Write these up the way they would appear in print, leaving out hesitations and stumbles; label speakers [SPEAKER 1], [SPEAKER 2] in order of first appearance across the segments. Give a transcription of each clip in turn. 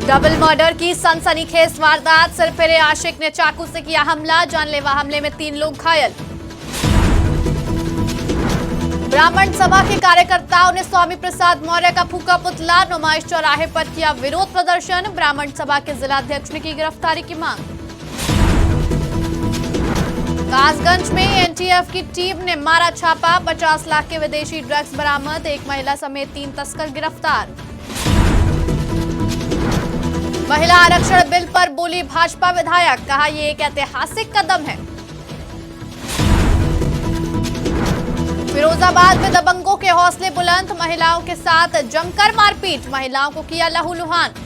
[SPEAKER 1] Double murder की सनसनीखेज वारदात। सिरफिरे आशिक ने चाकू से किया हमला। जानलेवा हमले में 3 लोग घायल। ब्राह्मण सभा के कार्यकर्ताओं ने स्वामी प्रसाद मौर्य का फूका पुतला। नुमाइश चौराहे पर किया विरोध प्रदर्शन। ब्राह्मण सभा के जिलाध्यक्ष ने की गिरफ्तारी की मांग। कासगंज में एनटीएफ की टीम ने मारा छापा। 50 लाख के विदेशी ड्रग्स बरामद। एक महिला समेत 3 तस्कर गिरफ्तार। महिला आरक्षण बिल पर बोली भाजपा विधायक, कहा यह एक ऐतिहासिक कदम है। फिरोजाबाद में दबंगों के हौसले बुलंद। महिलाओं के साथ जमकर मारपीट। महिलाओं को किया लहूलुहान।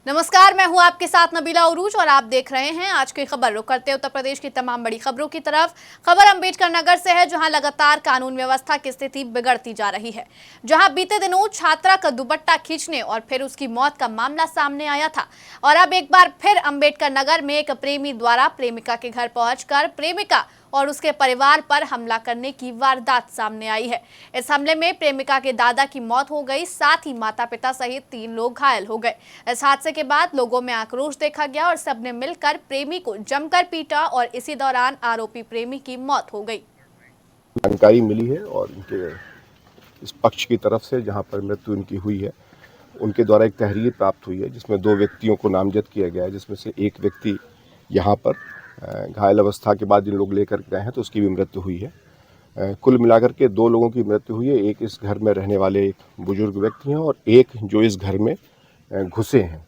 [SPEAKER 1] नमस्कार, मैं हूं आपके साथ नबीला उरूज और आप देख रहे हैं आज की खबर। रुक करते उत्तर प्रदेश की तमाम बड़ी खबरों की तरफ। खबर अंबेडकर नगर से है, जहां लगातार कानून व्यवस्था की स्थिति बिगड़ती जा रही है। जहां बीते दिनों छात्रा का दुपट्टा खींचने और फिर उसकी मौत का मामला सामने आया था, और अब एक बार फिर अंबेडकर नगर में एक प्रेमी द्वारा प्रेमिका के घर पहुंचकर प्रेमिका और उसके परिवार पर हमला करने की वारदात सामने आई है। इस हमले में प्रेमिका के दादा की मौत हो गई, साथ ही माता पिता सहित 3 लोग घायल हो गए। इस हादसे के बाद लोगों में आक्रोश देखा गया और सबने मिलकर प्रेमी को जमकर पीटा और इसी दौरान आरोपी प्रेमी की मौत हो गई।
[SPEAKER 2] जानकारी मिली है और उनके इस पक्ष की तरफ से जहां पर मृत्यु उनकी हुई है, उनके द्वारा एक तहरीर प्राप्त हुई है जिसमें 2 व्यक्तियों को नामजद किया गया है, जिसमें से एक व्यक्ति यहाँ पर घायल अवस्था के बाद जिन लोग लेकर गए हैं तो उसकी भी मृत्यु हुई है। कुल मिलाकर के 2 लोगों की मृत्यु हुई है। एक इस घर में रहने वाले एक बुजुर्ग व्यक्ति हैं और एक जो इस घर में घुसे हैं।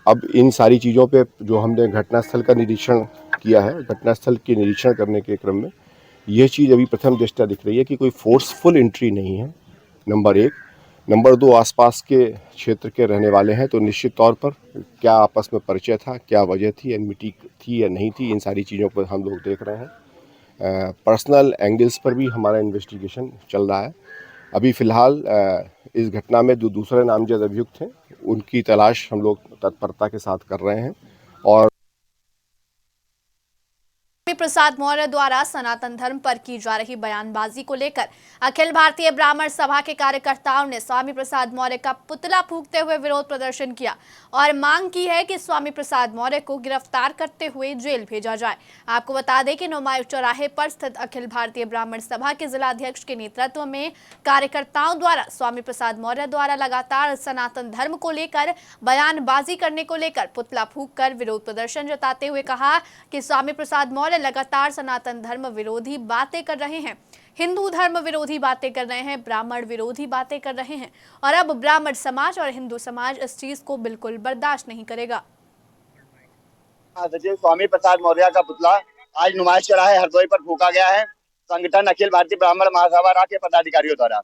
[SPEAKER 2] अब इन सारी चीज़ों पे जो हमने घटनास्थल का निरीक्षण किया है, घटनास्थल के निरीक्षण करने के क्रम में यह चीज़ अभी प्रथम दृष्टया दिख रही है कि कोई फोर्सफुल एंट्री नहीं है, नंबर 1। नंबर 2, आसपास के क्षेत्र के रहने वाले हैं तो निश्चित तौर पर क्या आपस में परिचय था, क्या वजह थी, एनमिटी थी या नहीं थी, इन सारी चीज़ों पर हम लोग देख रहे हैं। पर्सनल एंगल्स पर भी हमारा इन्वेस्टिगेशन चल रहा है। अभी फ़िलहाल इस घटना में जो दूसरे नामजद अभियुक्त हैं उनकी तलाश हम लोग तत्परता के साथ कर रहे हैं। और
[SPEAKER 1] प्रसाद मौर्य द्वारा सनातन धर्म पर की जा रही बयानबाजी को लेकर अखिल भारतीय ब्राह्मण सभा के कार्यकर्ताओं ने स्वामी प्रसाद मौर्य का पुतला फूंकते हुए विरोध प्रदर्शन किया और मांग की है कि स्वामी प्रसाद मौर्य को गिरफ्तार करते हुए जेल भेजा जाए। आपको बता दें कि नुमाइश चौराहे पर स्थित अखिल भारतीय ब्राह्मण सभा के जिलाध्यक्ष के नेतृत्व में कार्यकर्ताओं द्वारा स्वामी प्रसाद मौर्य द्वारा लगातार सनातन धर्म को लेकर बयानबाजी करने को लेकर पुतला फूंककर विरोध प्रदर्शन जताते हुए कहा कि स्वामी प्रसाद मौर्य लगातार सनातन धर्म विरोधी बातें कर रहे हैं, हिंदू धर्म विरोधी बातें कर रहे हैं, ब्राह्मण विरोधी बातें कर रहे हैं, और अब ब्राह्मण समाज और हिंदू समाज इस चीज को बिल्कुल बर्दाश्त नहीं करेगा।
[SPEAKER 3] सचिव स्वामी प्रसाद मौर्य का पुतला आज नुमाइश चौराहे हरदोई पर फूंका गया है। संगठन अखिल भारतीय ब्राह्मण महासभा के पदाधिकारियों द्वारा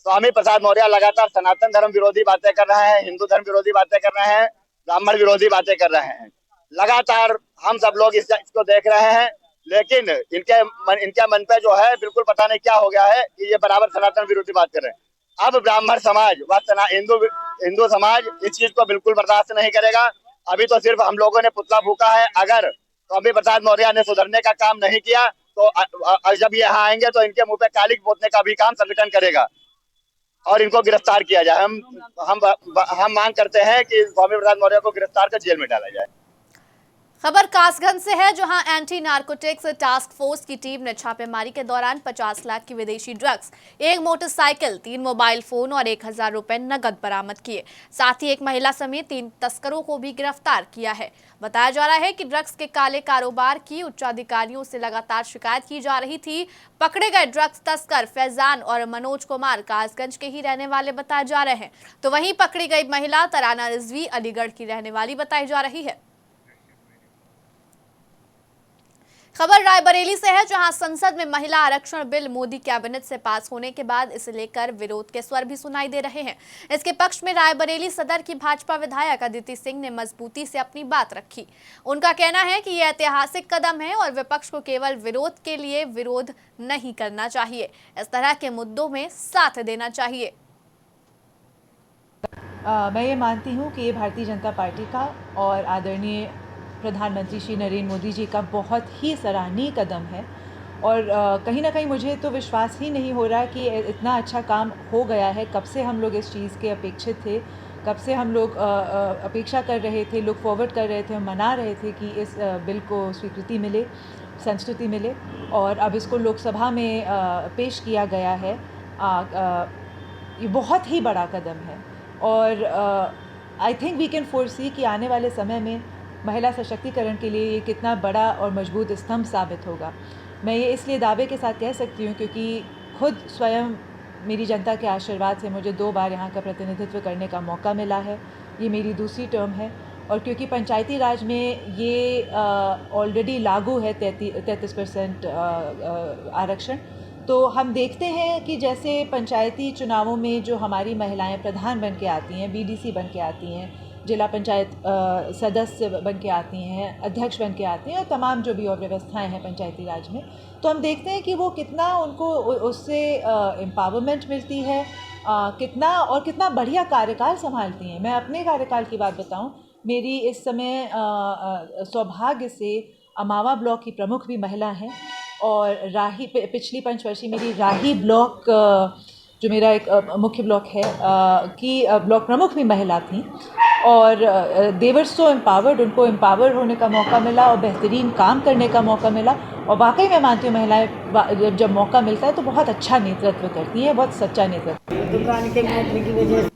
[SPEAKER 3] स्वामी प्रसाद मौर्य लगातार सनातन धर्म विरोधी बातें कर रहे हैं, हिंदू धर्म विरोधी बातें कर रहे हैं, ब्राह्मण विरोधी बातें कर रहे हैं। लगातार हम सब लोग इसको देख रहे हैं, लेकिन इनके मन पे जो है बिल्कुल पता नहीं क्या हो गया है कि ये बराबर सनातन विरोधी बात कर रहे हैं। अब ब्राह्मण समाज व हिंदू समाज इस चीज को बिल्कुल बर्दाश्त नहीं करेगा। अभी तो सिर्फ हम लोगों ने पुतला फूका है। अगर स्वामी प्रसाद मौर्य ने सुधरने का काम नहीं किया तो जब ये यहाँ आएंगे तो इनके मुंह पे कालिक पोतने का भी काम संगठन करेगा और इनको गिरफ्तार किया जाए। हम मांग करते हैं कि स्वामी प्रसाद मौर्य को गिरफ्तार कर जेल में डाला जाए।
[SPEAKER 1] खबर कासगंज से है, जहां एंटी नारकोटिक्स टास्क फोर्स की टीम ने छापेमारी के दौरान 50 लाख की विदेशी ड्रग्स, 1 मोटरसाइकिल, 3 मोबाइल फोन और 1000 रुपए नकद बरामद किए। साथ ही एक महिला समेत 3 तस्करों को भी गिरफ्तार किया है। बताया जा रहा है कि ड्रग्स के काले कारोबार की उच्चाधिकारियों से लगातार शिकायत की जा रही थी। पकड़े गए ड्रग्स तस्कर फैजान और मनोज कुमार कासगंज के ही रहने वाले बताए जा रहे हैं, तो वहीं पकड़ी गई महिला तराना रिजवी अलीगढ़ की रहने वाली बताई जा रही है। खबर रायबरेली से है, जहां संसद में महिला आरक्षण बिल मोदी कैबिनेट से पास होने के बाद इसे लेकर विरोध के स्वर भी सुनाई दे रहे हैं। इसके पक्ष में रायबरेली सदर की भाजपा विधायक अदिति सिंह ने मजबूती से अपनी बात रखी। उनका कहना है कि यह ऐतिहासिक कदम है और विपक्ष को केवल विरोध के लिए विरोध नहीं करना चाहिए, इस तरह के मुद्दों में साथ देना चाहिए।
[SPEAKER 4] मैं ये मानती हूँ कि ये भारतीय जनता पार्टी का और आदरणीय प्रधानमंत्री श्री नरेंद्र मोदी जी का बहुत ही सराहनीय कदम है और कहीं ना कहीं मुझे तो विश्वास ही नहीं हो रहा कि इतना अच्छा काम हो गया है। कब से हम लोग इस चीज़ के अपेक्षित थे, कब से हम लोग अपेक्षा कर रहे थे, लुक फॉरवर्ड कर रहे थे, मना रहे थे कि इस बिल को स्वीकृति मिले, संस्तुति मिले, और अब इसको लोकसभा में पेश किया गया है। ये बहुत ही बड़ा कदम है और I think we can foresee कि आने वाले समय में महिला सशक्तिकरण के लिए ये कितना बड़ा और मजबूत स्तंभ साबित होगा। मैं ये इसलिए दावे के साथ कह सकती हूँ क्योंकि खुद स्वयं मेरी जनता के आशीर्वाद से मुझे 2 बार यहाँ का प्रतिनिधित्व करने का मौका मिला है। ये मेरी दूसरी टर्म है और क्योंकि पंचायती राज में ये ऑलरेडी लागू है 33% आरक्षण, तो हम देखते हैं कि जैसे पंचायती चुनावों में जो हमारी महिलाएं प्रधान बन के आती हैं, बीडीसी बन के आती हैं, जिला पंचायत सदस्य बन के आती हैं, अध्यक्ष बन के आती हैं और तमाम जो भी और व्यवस्थाएं हैं पंचायती राज में, तो हम देखते हैं कि वो कितना उनको उससे एम्पावरमेंट मिलती है, कितना बढ़िया कार्यकाल संभालती हैं। मैं अपने कार्यकाल की बात बताऊं, मेरी इस समय सौभाग्य से अमावा ब्लॉक की प्रमुख भी महिला हैं और राही पिछली पंचवर्षीय मेरी राही ब्लॉक जो मेरा एक मुख्य ब्लॉक है की ब्लॉक प्रमुख भी महिला थी और दे वर सो एम्पावर्ड, उनको एम्पावर होने का मौका मिला और बेहतरीन काम करने का मौका मिला। और वाकई मैं मानती हूँ महिलाएं जब मौका मिलता है तो बहुत अच्छा नेतृत्व करती हैं, बहुत सच्चा नेतृत्व।
[SPEAKER 5] दुकान के मैटर की वजह से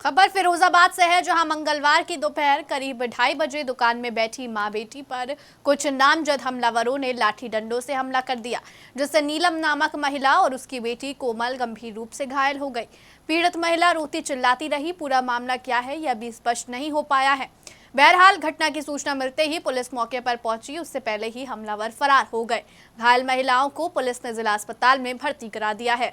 [SPEAKER 1] खबर फिरोजाबाद से है, जहां मंगलवार की दोपहर करीब 2:30 बजे दुकान में बैठी मां बेटी पर कुछ नामजद हमलावरों ने लाठी डंडों से हमला कर दिया, जिससे नीलम नामक महिला और उसकी बेटी कोमल गंभीर रूप से घायल हो गई। पीड़ित महिला रोती चिल्लाती रही। पूरा मामला क्या है यह भी स्पष्ट नहीं हो पाया है। बहरहाल घटना की सूचना मिलते ही पुलिस मौके पर पहुंची, उससे पहले ही हमलावर फरार हो गए। घायल महिलाओं को पुलिस ने जिला अस्पताल में भर्ती करा दिया है।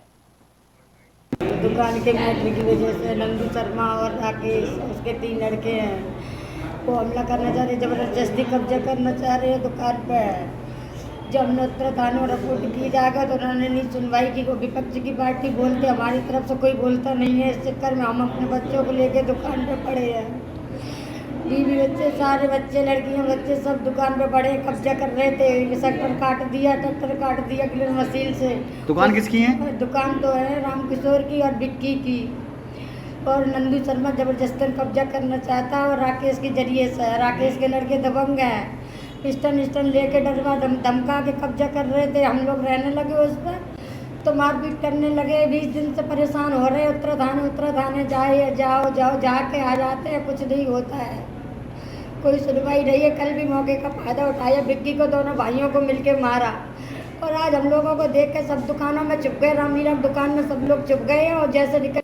[SPEAKER 5] दुकान के मैटर की वजह से नंदू शर्मा और राकेश, उसके 3 लड़के हैं, वो हमला करना चाह रहे, जबरदस्ती कब्जा करना चाह रहे हैं दुकान पर। जब हमने उत्तर थाने में रिपोर्ट की जाएगा तो उन्होंने नहीं सुनवाई की। वो विपक्ष की पार्टी बोलते, हमारी तरफ से कोई बोलता नहीं है। इस चक्कर में हम अपने बच्चों को लेके दुकान पर पड़े हैं। बीवी बच्चे, सारे बच्चे, लड़कियां, बच्चे सब दुकान पे पड़े कब्जा कर रहे थे। शटर काट दिया ग्रिल मशीन से।
[SPEAKER 6] दुकान किसकी है?
[SPEAKER 5] दुकान तो है रामकिशोर की और विक्की की, और नंदू शर्मा जबरदस्ती कब्जा करना चाहता है और राकेश के जरिए से। राकेश के लड़के दबंग हैं, पिस्टन लेके डरवा धमका के कब्जा कर रहे थे। हम लोग रहने लगे उस पर तो मारपीट करने लगे। 20 दिन से परेशान हो रहे हैं। उत्तर थाने जाओ जाके आ जाते हैं, कुछ नहीं होता है, कोई सुनवाई नहीं है। कल भी मौके का फायदा उठाया, विक्की को दोनों भाइयों को मिलके मारा और आज हम लोगों को देख के सब दुकानों में चुप गए। रामलीला दुकान में सब लोग चुप गए हैं और जैसे निकल।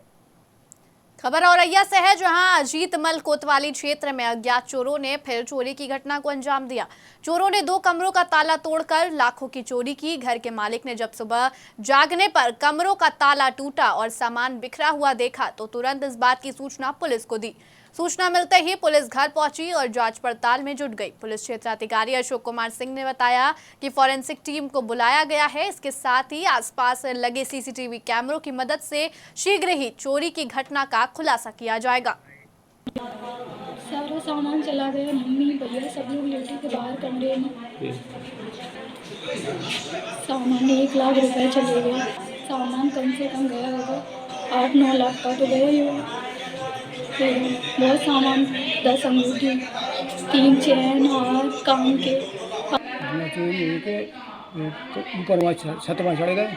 [SPEAKER 1] खबर औरैया से है, जहां अजीतमल कोतवाली क्षेत्र में अज्ञात चोरों ने फिर चोरी की घटना को अंजाम दिया। चोरों ने 2 कमरों का ताला तोड़कर लाखों की चोरी की। घर के मालिक ने जब सुबह जागने पर कमरों का ताला टूटा और सामान बिखरा हुआ देखा तो तुरंत इस बात की सूचना पुलिस को दी। सूचना मिलते ही पुलिस घर पहुंची और जांच पड़ताल में जुट गई। पुलिस क्षेत्राधिकारी अशोक कुमार सिंह ने बताया कि फॉरेंसिक टीम को बुलाया गया है। इसके साथ ही आसपास लगे सीसीटीवी कैमरों की मदद से शीघ्र ही चोरी की घटना का खुलासा किया जाएगा।
[SPEAKER 7] सारा सामान चला गया, मम्मी भैया सब लोग लेटे थे बाहर कमरे में। सामान 1 लाख रुपए चले गए। सामान कम से कम गया होगा 8-9 लाख का तो गया ही होगा। बहुत सामान, 10 अंगूठी, 3 चैन और कान के।
[SPEAKER 6] ऊपर वहाँ छत वहाँ चढ़ गए,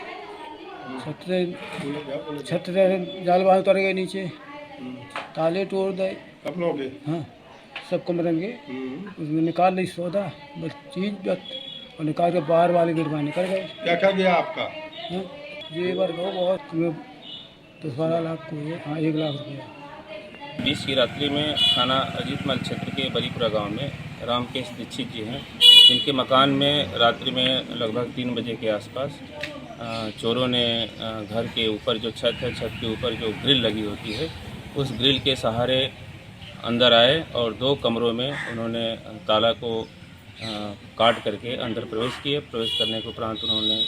[SPEAKER 6] छत से जाल बाहर उतर गए नीचे, ताले तोड़ गए। हाँ, सब कमरे के उसमें निकाल ली सौदा, बस चीज़ और निकाल के बाहर वाले गेट में निकल गए।
[SPEAKER 8] क्या गया आपका?
[SPEAKER 6] हाँ, जेवर को बहुत 10-12 लाख को है। हाँ, 1 लाख रुपये।
[SPEAKER 9] 20 की रात्रि में थाना अजीतमल क्षेत्र के बरीपुरा गांव में रामकेश दीक्षित जी हैं, जिनके मकान में रात्रि में लगभग 3 बजे के आसपास चोरों ने घर के ऊपर जो छत है, छत के ऊपर जो ग्रिल लगी होती है, उस ग्रिल के सहारे अंदर आए और 2 कमरों में उन्होंने ताला को काट करके अंदर प्रवेश किए। प्रवेश करने के उपरांत उन्होंने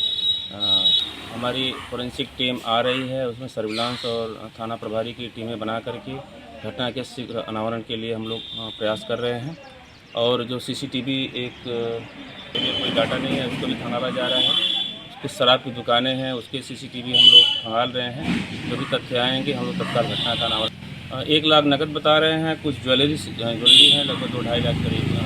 [SPEAKER 9] हमारी फोरेंसिक टीम आ रही है, उसमें सर्विलांस और थाना प्रभारी की टीमें बना करके घटना के शीघ्र अनावरण के लिए हम लोग प्रयास कर रहे हैं। और जो सीसीटीवी कोई डाटा नहीं है, उसको भी थाना ला जा रहा है। कुछ शराब की दुकानें हैं, उसके CCTV हम लोग खंगाल रहे हैं। जो भी तथ्य आएंगे हम लोग तत्काल घटना का नाम 1 लाख नकद बता रहे हैं, कुछ ज्वेलरी है लगभग 2-2.5 लाख करीब।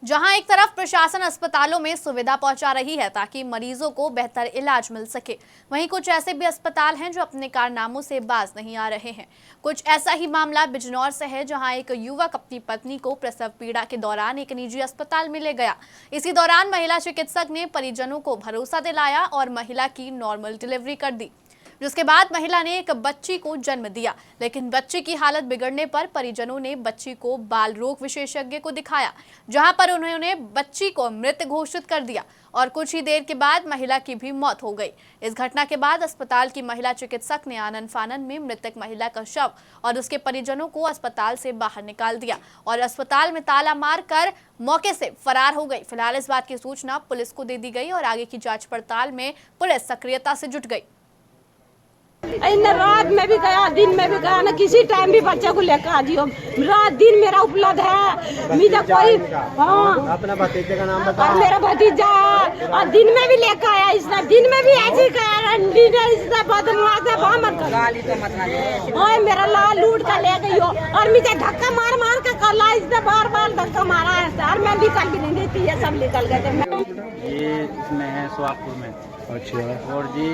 [SPEAKER 1] जहां एक तरफ प्रशासन अस्पतालों में सुविधा पहुंचा रही है ताकि मरीजों को बेहतर इलाज मिल सके, वहीं कुछ ऐसे भी अस्पताल हैं जो अपने कारनामों से बाज नहीं आ रहे हैं। कुछ ऐसा ही मामला बिजनौर से है, जहां एक युवक अपनी पत्नी को प्रसव पीड़ा के दौरान एक निजी अस्पताल में ले गया। इसी दौरान महिला चिकित्सक ने परिजनों को भरोसा दिलाया और महिला की नॉर्मल डिलीवरी कर दी, जिसके बाद महिला ने एक बच्ची को जन्म दिया। लेकिन बच्ची की हालत बिगड़ने पर परिजनों ने बच्ची को बाल रोग विशेषज्ञ को दिखाया, जहां पर उन्होंने बच्ची को मृत घोषित कर दिया और कुछ ही देर के बाद महिला की भी मौत हो गई। इस घटना के बाद अस्पताल की महिला चिकित्सक ने आनन फानन में मृतक महिला का शव और उसके परिजनों को अस्पताल से बाहर निकाल दिया और अस्पताल में ताला मार कर मौके से फरार हो गई। फिलहाल इस बात की सूचना पुलिस को दे दी गई और आगे की जांच पड़ताल में पुलिस सक्रियता से जुट गई।
[SPEAKER 8] रात में भी गया, दिन में भी गया, ना किसी टाइम भी बच्चे को लेकर आ जियो। रात दिन मेरा उपलब्ध है, मुझे कोई अपना भतीजे का नाम बता। और मेरा भतीजा और दिन में भी लेकर आया, इसने दिन में भी ऐसे इसने बदमाश है, बामन का गाली तो मत और मेरा लाल लूट कर ले गई हो और मुझे धक्का मार मार के कला इसने बार बार धक्का मारा है और मैं भी कल भी नहीं देती है, सब निकल गए थे।
[SPEAKER 10] ये इसमें है सोहागपुर में।
[SPEAKER 6] अच्छा।
[SPEAKER 10] और जी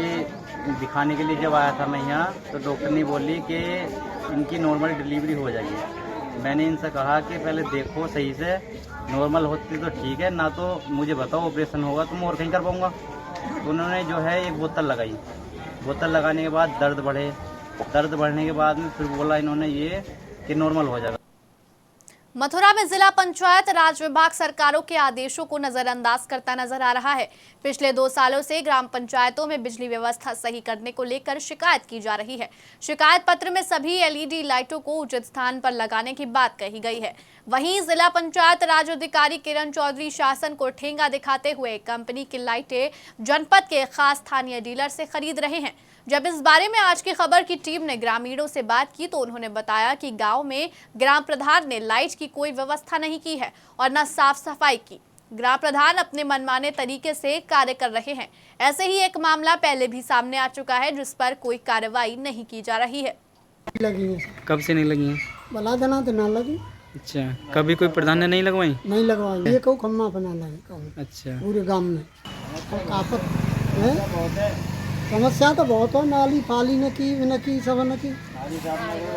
[SPEAKER 10] दिखाने के लिए जब आया था मैं यहाँ, तो डॉक्टर ने बोली कि इनकी नॉर्मल डिलीवरी हो जाएगी। मैंने इनसे कहा कि पहले देखो सही से, नॉर्मल होती तो ठीक है, ना तो मुझे बताओ ऑपरेशन होगा तो मैं और कहीं कर पाऊँगा। तो उन्होंने जो है एक बोतल लगाई, बोतल लगाने के बाद दर्द बढ़ने के बाद में फिर बोला इन्होंने ये कि नॉर्मल हो जाएगा।
[SPEAKER 1] मथुरा में जिला पंचायत राज विभाग सरकारों के आदेशों को नजरअंदाज करता नजर आ रहा है। पिछले 2 सालों से ग्राम पंचायतों में बिजली व्यवस्था सही करने को लेकर शिकायत की जा रही है। शिकायत पत्र में सभी LED लाइटों को उचित स्थान पर लगाने की बात कही गई है। वहीं जिला पंचायत राज अधिकारी किरण चौधरी शासन को ठेंगा दिखाते हुए कंपनी की लाइटें जनपद के खास स्थानीय डीलर से खरीद रहे हैं। जब इस बारे में आज की खबर की टीम ने ग्रामीणों से बात की तो उन्होंने बताया कि गांव में ग्राम प्रधान ने लाइट की कोई व्यवस्था नहीं की है और न साफ सफाई की। ग्राम प्रधान अपने मनमाने तरीके से कार्य कर रहे हैं। ऐसे ही एक मामला पहले भी सामने आ चुका है, जिस पर कोई कार्रवाई नहीं की जा रही है।
[SPEAKER 11] लगी है।
[SPEAKER 10] कब से नहीं लगी है?
[SPEAKER 11] बला देना तो ना लगी।
[SPEAKER 10] अच्छा, कभी कोई प्रधान ने नहीं लगवाई?
[SPEAKER 11] नहीं लगवाई, ये कहूँ खम्मा बना लगे।
[SPEAKER 10] अच्छा,
[SPEAKER 11] पूरे गांव में आफत है, समस्या तो बहुत है। नाली फाली न की सब न की,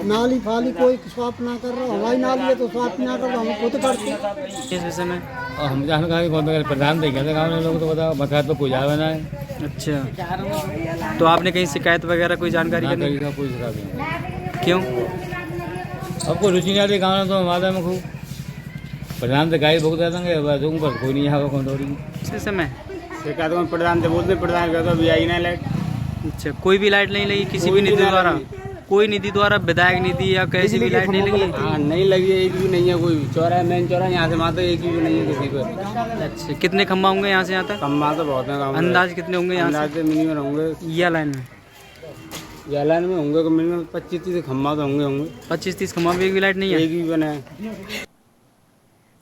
[SPEAKER 11] नाली फाली कोई साफ ना कर रहा, हमारी नाली है तो साफ ना कर रहा, हम खुद करते।
[SPEAKER 10] इस विषय में
[SPEAKER 6] हम जान कहा कि प्रधान देखे थे गाँव में, लोग तो बताओ बकाया तो पूजा बना है।
[SPEAKER 10] अच्छा, तो आपने कहीं शिकायत वगैरह कोई जानकारी
[SPEAKER 6] कोई शिकायत नहीं।
[SPEAKER 10] क्यों?
[SPEAKER 6] अब कोई रुचि नहीं आती गाँव में, तो हमारे में खूब प्रधान से गाय भुगता देंगे, पर कोई नहीं आएगा कौन।
[SPEAKER 10] इस समय
[SPEAKER 6] शिकायत में प्रधान से बोलते, प्रधान का तो भी आई ना लाइट।
[SPEAKER 10] अच्छा, कोई भी लाइट नहीं लगी किसी भी निधि द्वारा? कोई निधि द्वारा, विधायक निधि या कैसी भी लाइट नहीं लगी?
[SPEAKER 6] हाँ, नहीं लगी, एक भी नहीं है। कोई चौराहा, मेन चौराहा यहाँ से मात्र एक भी नहीं है किसी पर।
[SPEAKER 10] अच्छा, कितने खम्बा होंगे यहाँ से यहाँ तक?
[SPEAKER 6] खम्बा तो बहुत है।
[SPEAKER 10] अंदाज कितने होंगे यहाँ से?
[SPEAKER 6] मिनिमम होंगे
[SPEAKER 10] या लाइन में?
[SPEAKER 6] या लाइन में होंगे मिनिमम 25-30 खम्बा तो होंगे।
[SPEAKER 10] 25-30 खम्बा में एक भी लाइट नहीं है?
[SPEAKER 6] एक भी बना है।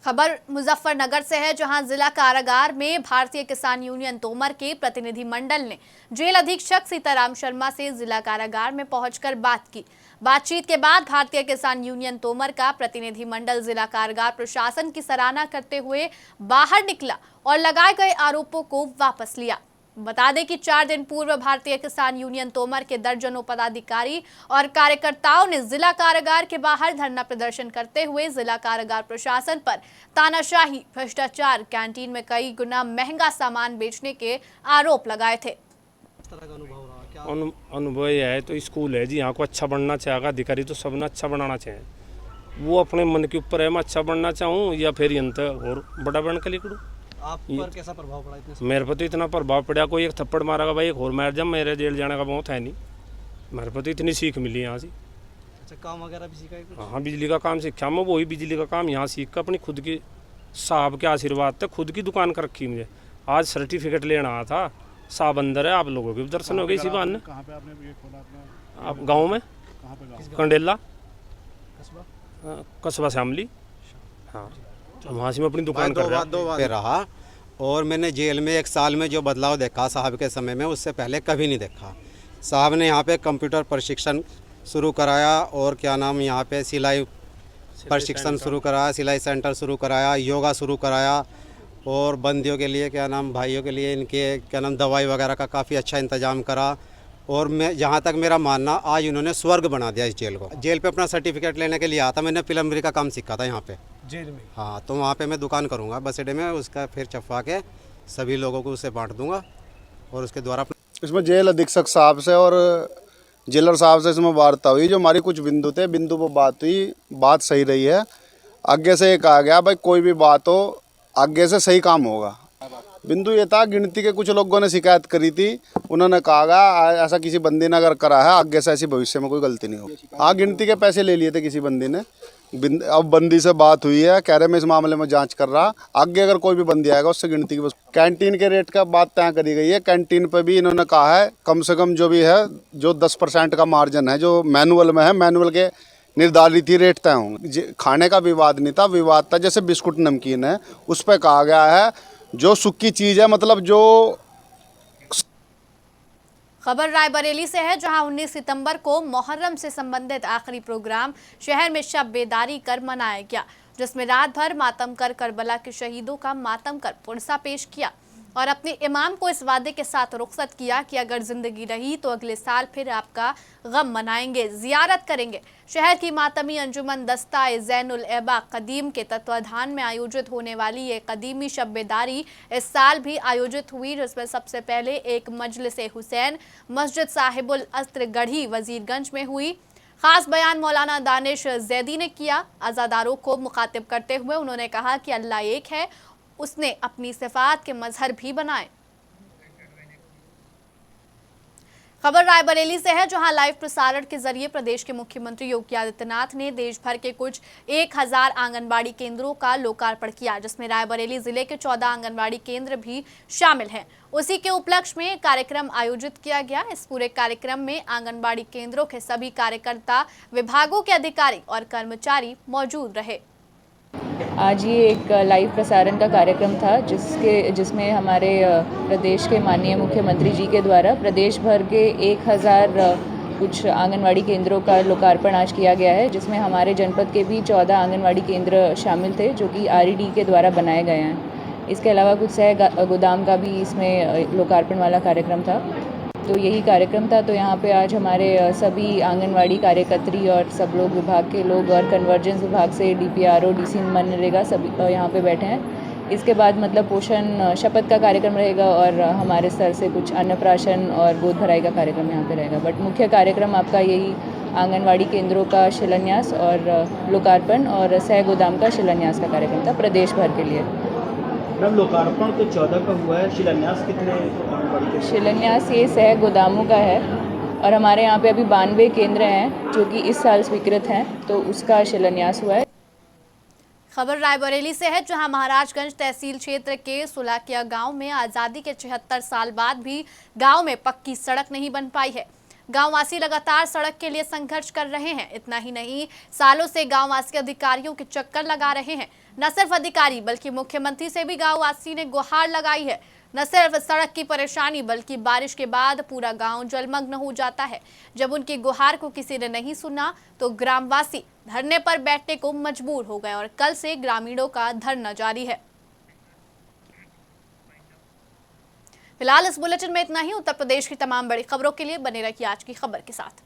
[SPEAKER 1] खबर मुजफ्फरनगर से है, जहां जिला कारागार में भारतीय किसान यूनियन तोमर के प्रतिनिधि मंडल ने जेल अधीक्षक सीताराम शर्मा से जिला कारागार में पहुंचकर बात की। बातचीत के बाद भारतीय किसान यूनियन तोमर का प्रतिनिधि मंडल जिला कारागार प्रशासन की सराहना करते हुए बाहर निकला और लगाए गए आरोपों को वापस लिया। बता दें कि 4 दिन पूर्व भारतीय किसान यूनियन तोमर के दर्जनों पदाधिकारी और कार्यकर्ताओं ने जिला कारागार के बाहर धरना प्रदर्शन करते हुए जिला कारागार प्रशासन पर तानाशाही, भ्रष्टाचार, कैंटीन में कई गुना महंगा सामान बेचने के आरोप लगाए थे।
[SPEAKER 12] अनुभव यह है तो स्कूल है जी, यहाँ को अच्छा बनना चाहेगा अधिकारी तो सबने अच्छा बनाना चाहिए। वो अपने मन के ऊपर है, मैं अच्छा बनना चाहूँ या फिर यंत्र और बड़ा बन के लिखूँ।
[SPEAKER 13] आप पर कैसा प्रभाव पड़ा इतने?
[SPEAKER 12] मेरे पर तो इतना प्रभाव पड़ा, कोई एक थप्पड़ मारेगा भाई एक और मार, जब मेरे जेल जाने का बहुत है नहीं। मेरे पर तो इतनी सीख मिली यहाँ से।
[SPEAKER 13] अच्छा, काम वगैरह भी सीखा है?
[SPEAKER 12] हाँ, बिजली का काम सीखा मैं, वही बिजली का काम यहाँ सीख कर अपनी खुद की साहब के आशीर्वाद तक खुद की दुकान कर रखी मुझे। आज सर्टिफिकेट लेना आया था, साहब अंदर है, आप लोगों के दर्शन हो गए इसी बहाने।
[SPEAKER 13] कहाँ पे आपने ये खोला अपना?
[SPEAKER 12] आप गाँव में?
[SPEAKER 13] कहाँ पे?
[SPEAKER 12] कंडेला कस्बा शामली। हाँ, वहाँ से मैं अपनी दुकान कर रहा
[SPEAKER 14] रहा और मैंने जेल में 1 साल में जो बदलाव देखा साहब के समय में, उससे पहले कभी नहीं देखा। साहब ने यहाँ पे कंप्यूटर प्रशिक्षण शुरू कराया और क्या नाम यहाँ पे सिलाई प्रशिक्षण शुरू कराया, सिलाई सेंटर शुरू कराया, योगा शुरू कराया और बंदियों के लिए क्या नाम भाइयों के लिए इनके क्या नाम दवाई वगैरह का काफ़ी अच्छा इंतजाम करा। और मैं जहाँ तक मेरा मानना, आज इन्होंने स्वर्ग बना दिया इस जेल को। जेल पे अपना सर्टिफिकेट लेने के लिए आया था, मैंने प्लम्बरी का काम सीखा था यहाँ पे
[SPEAKER 13] जेल में।
[SPEAKER 14] हाँ, तो वहाँ पे मैं दुकान करूँगा बस अड्डे में, उसका फिर छपवा के सभी लोगों को उसे बांट दूँगा और उसके द्वारा
[SPEAKER 15] इसमें जेल अधीक्षक साहब से और जेलर साहब से इसमें वार्ता हुई। जो हमारी कुछ बिंदु थे, बिंदु पर बात हुई, बात सही रही है। आगे से ये कहा गया भाई कोई भी बात हो आगे से सही काम होगा। बिंदु ये था, गिनती के कुछ लोगों ने शिकायत करी थी, उन्होंने कहा ऐसा किसी बंदी ने अगर करा है आगे से ऐसी भविष्य में कोई गलती नहीं होगी। हाँ, गिनती के पैसे ले लिए थे किसी बंदी ने। अब बंदी से बात हुई है, कह रहे मैं इस मामले में जांच कर रहा, आगे अगर कोई भी बंदी आएगा उससे गिनती की बस। कैंटीन के रेट का बात तय करी गई है। कैंटीन पे भी इन्होंने कहा है कम से कम जो भी है, जो 10% का मार्जिन है जो मैनुअल में है, मैनुअल के निर्धारित ही रेट तय होंगे। खाने का विवाद नहीं था, विवाद था जैसे बिस्कुट नमकीन है, उस पर कहा गया है जो सूखी चीज़ है, मतलब जो।
[SPEAKER 1] खबर रायबरेली से है, जहां 19 सितंबर को मुहर्रम से संबंधित आखिरी प्रोग्राम शहर में शब बेदारी कर मनाया गया, जिसमें रात भर मातम कर करबला के शहीदों का मातम कर पुरसा पेश किया और अपने इमाम को इस वादे के साथ रुखसत किया कि अगर जिंदगी रही तो अगले साल फिर आपका गम मनाएंगे, जियारत करेंगे। शहर की मातमी अंजुमन दस्ता ज़ैनुल एबा कदीम के तत्वाधान में आयोजित होने वाली ये कदीमी शब बेदारी इस साल भी आयोजित हुई, जिसमें सबसे पहले एक मजलिस हुसैन मस्जिद साहिबुल अस्त्र गढ़ी वजीरगंज में हुई। खास बयान मौलाना दानिश जैदी ने किया। अज़ादारों को मुखातिब करते हुए उन्होंने कहा कि अल्लाह एक है, उसने अपनी सिफात के मजहर भी बनाए। खबर रायबरेली से है, जहां लाइव प्रसारण के जरिए प्रदेश के मुख्यमंत्री योगी आदित्यनाथ ने देश भर के कुछ 1000 आंगनबाड़ी केंद्रों का लोकार्पण किया, जिसमें रायबरेली जिले के 14 आंगनबाड़ी केंद्र भी शामिल हैं। उसी के उपलक्ष्य में कार्यक्रम आयोजित किया गया। इस पूरे कार्यक्रम में आंगनबाड़ी केंद्रों के सभी कार्यकर्ता, विभागों के अधिकारी और कर्मचारी मौजूद रहे।
[SPEAKER 16] आज ये एक लाइव प्रसारण का कार्यक्रम था जिसमें हमारे प्रदेश के माननीय मुख्यमंत्री जी के द्वारा प्रदेश भर के 1000 कुछ आंगनवाड़ी केंद्रों का लोकार्पण आज किया गया है, जिसमें हमारे जनपद के भी 14 आंगनवाड़ी केंद्र शामिल थे जो कि RED के द्वारा बनाए गए हैं। इसके अलावा कुछ सह गोदाम का भी इसमें लोकार्पण वाला कार्यक्रम था। तो यही कार्यक्रम था। तो यहाँ पे आज हमारे सभी आंगनवाड़ी कार्यकर्त्री और सब लोग, विभाग के लोग और कन्वर्जेंस विभाग से DPRO, DC मनरेगा सभी यहाँ पे बैठे हैं। इसके बाद मतलब पोषण शपथ का कार्यक्रम रहेगा और हमारे स्तर से कुछ अन्नप्राशन और गोद भराई का कार्यक्रम यहाँ पे रहेगा। बट मुख्य कार्यक्रम आपका यही आंगनवाड़ी केंद्रों का शिलान्यास और लोकार्पण और सह गोदाम का शिलान्यास का कार्यक्रम था प्रदेश भर के लिए।
[SPEAKER 13] लोकार्पण तो 14 का हुआ है, शिलान्यास कितने?
[SPEAKER 16] शिलान्यास ये सह गोदामों का है और हमारे यहाँ पे अभी 92 केंद्र हैं जो कि इस साल स्वीकृत हैं, तो उसका शिलान्यास हुआ है।
[SPEAKER 1] खबर रायबरेली से है, जहां महाराजगंज तहसील क्षेत्र के सुलाकिया गांव में आज़ादी के 76 साल बाद भी गांव में पक्की सड़क नहीं बन पाई है। गांववासी लगातार सड़क के लिए संघर्ष कर रहे हैं। इतना ही नहीं, सालों से गांववासी अधिकारियों के चक्कर लगा रहे हैं। न सिर्फ अधिकारी बल्कि मुख्यमंत्री से भी गांववासी ने गुहार लगाई है। न सिर्फ सड़क की परेशानी बल्कि बारिश के बाद पूरा गांव जलमग्न हो जाता है। जब उनकी गुहार को किसी ने नहीं सुना तो ग्रामवासी धरने पर बैठने को मजबूर हो गए और कल से ग्रामीणों का धरना जारी है। फिलहाल इस बुलेटिन में इतना ही। उत्तर प्रदेश की तमाम बड़ी खबरों के लिए बने रहिए आज की खबर के साथ।